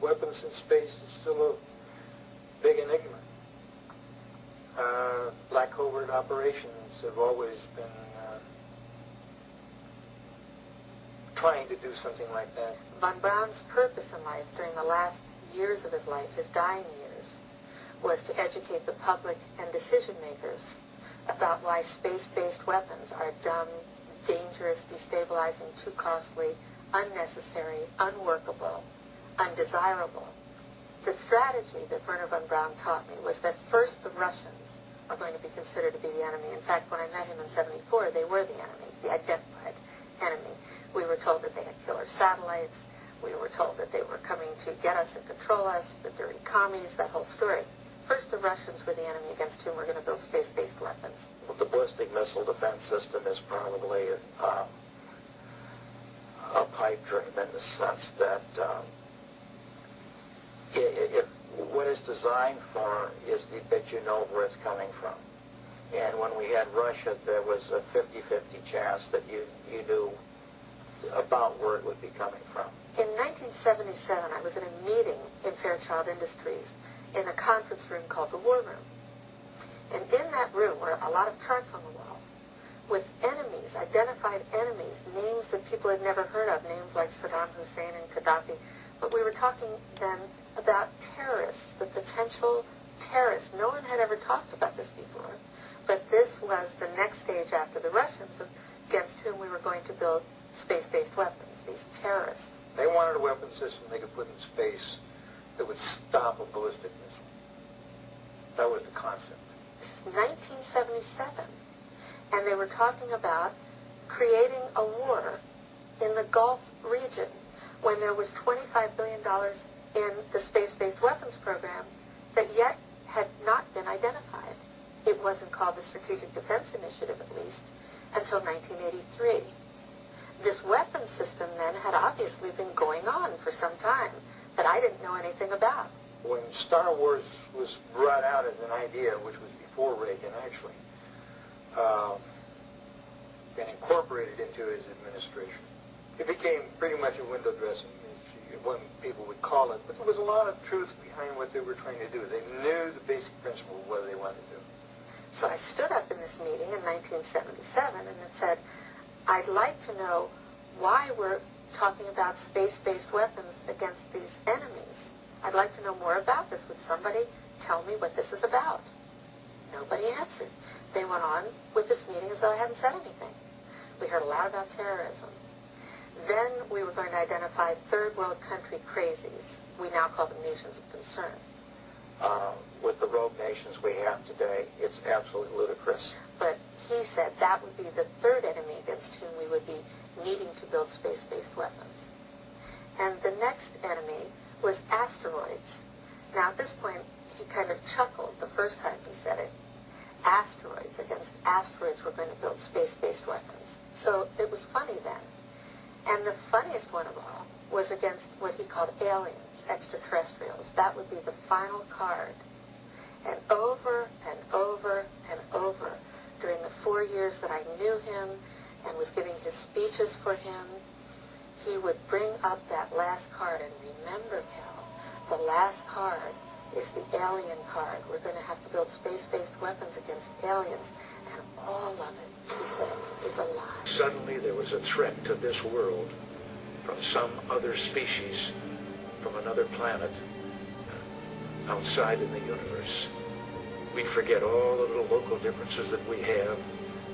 weapons in space is still a big enigma. Black covert operations have always been trying to do something like that. Von Braun's purpose in life during the last years of his life, his dying years, was to educate the public and decision makers about why space-based weapons are dumb, dangerous, destabilizing, too costly, unnecessary, unworkable, undesirable. The strategy that Wernher von Braun taught me was that first the Russians are going to be considered to be the enemy. In fact, when I met him in '74, they were the enemy, the identified enemy. We were told that they had killer satellites. We were told that they were coming to get us and control us, the dirty commies, that whole story. First, the Russians were the enemy against whom we're going to build space-based weapons. Well, the ballistic missile defense system is probably a pipe dream in the sense that if what it's designed for is that you know where it's coming from. And when we had Russia, there was a 50-50 chance that you knew about where it would be coming from. In 1977, I was at a meeting in Fairchild Industries in a conference room called the War Room. And in that room were a lot of charts on the walls with enemies, identified enemies, names that people had never heard of, names like Saddam Hussein and Gaddafi. But we were talking then about terrorists, the potential terrorists. No one had ever talked about this before. But this was the next stage after the Russians, against whom we were going to build space-based weapons, these terrorists. They wanted a weapon system they could put in space that would stop a ballistic missile. That was the concept. This is 1977. And they were talking about creating a war in the Gulf region when there was $25 billion in the space-based weapons program that yet had not been identified. It wasn't called the Strategic Defense Initiative, at least, until 1983. This weapons system then had obviously been going on for some time, but I didn't know anything about. When Star Wars was brought out as an idea, which was before Reagan actually, and incorporated into his administration, it became pretty much a window dressing, as one people would call it, but there was a lot of truth behind what they were trying to do. They knew the basic principle of what they wanted to do. So I stood up in this meeting in 1977 and it said, I'd like to know why we're talking about space-based weapons against these enemies. I'd like to know more about this. Would somebody tell me what this is about? Nobody answered. They went on with this meeting as though I hadn't said anything. We heard a lot about terrorism. Then we were going to identify third world country crazies. We now call them nations of concern. With the rogue nations we have today, it's absolutely ludicrous. But he said that would be the third enemy against whom we would be needing to build space-based weapons. And the next enemy was asteroids. Now at this point, he kind of chuckled the first time he said it. Asteroids, against asteroids we're going to build space-based weapons. So it was funny then. And the funniest one of all was against what he called aliens, extraterrestrials. That would be the final card. And over and over and over, during the 4 years that I knew him and was giving his speeches for him, he would bring up that last card. And remember, Cal, the last card is the alien card. We're going to have to build space-based weapons against aliens. And all of it, he said, is a lie. Suddenly there was a threat to this world from some other species, from another planet, outside in the universe. We forget all the little local differences that we have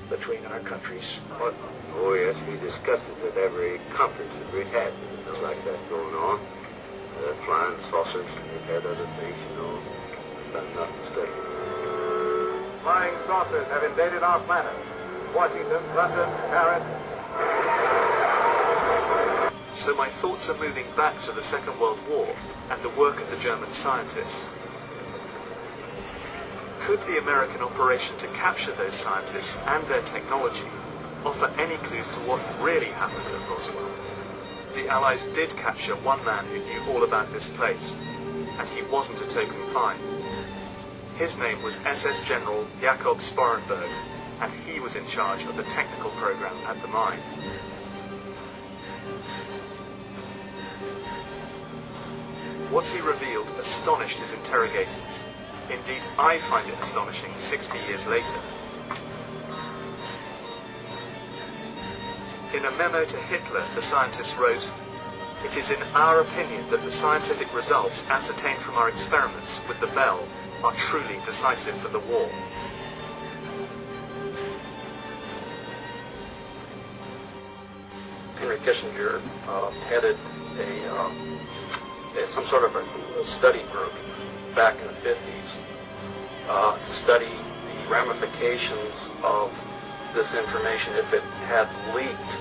between our countries. Oh yes, we discussed it at every conference that we had. There's like that going on. Flying saucers, we had other things, but nothing steady. Flying saucers have invaded our planet. Washington, London, Paris. So my thoughts are moving back to the Second World War and the work of the German scientists. Could the American operation to capture those scientists and their technology offer any clues to what really happened at Roswell? The Allies did capture one man who knew all about this place, and he wasn't a token find. His name was SS General Jakob Sporenberg, and he was in charge of the technical program at the mine. What he revealed astonished his interrogators. Indeed, I find it astonishing 60 years later. In a memo to Hitler, the scientist wrote, "It is in our opinion that the scientific results ascertained from our experiments with the bell are truly decisive for the war." Henry Kissinger headed some sort of a study group back in the 50s to study the ramifications of this information if it had leaked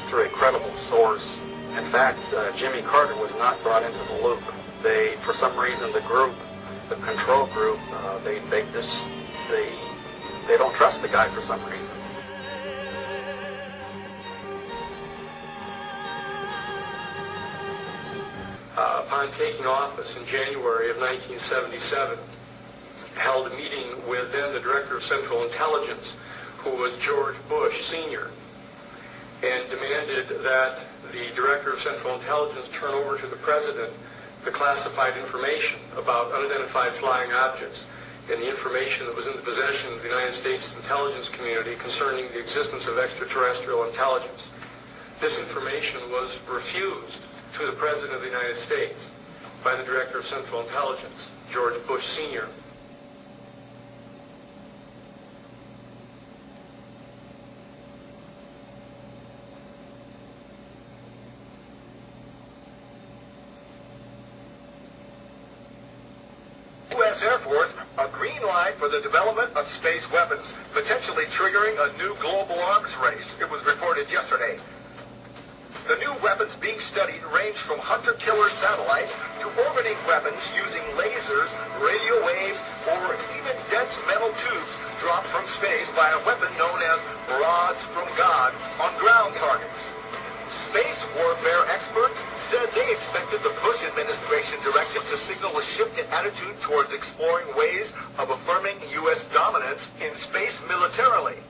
through a credible source. In fact, Jimmy Carter was not brought into the loop. For some reason, the control group, they don't trust the guy for some reason. Upon taking office in January of 1977, held a meeting with then the Director of Central Intelligence, who was George Bush Sr., and demanded that the Director of Central Intelligence turn over to the President the classified information about unidentified flying objects and the information that was in the possession of the United States intelligence community concerning the existence of extraterrestrial intelligence. This information was refused to the President of the United States by the Director of Central Intelligence, George Bush Sr. U.S. Air Force, a green light for the development of space weapons, potentially triggering a new global arms race. It was reported yesterday. The new weapons being studied range from hunter-killer satellites to orbiting weapons using lasers, radio waves, or even dense metal tubes dropped from space by a weapon known as rods from God on ground targets. Space warfare experts said they expected the Bush administration directive to signal a shift in attitude towards exploring ways of affirming U.S. dominance in space militarily.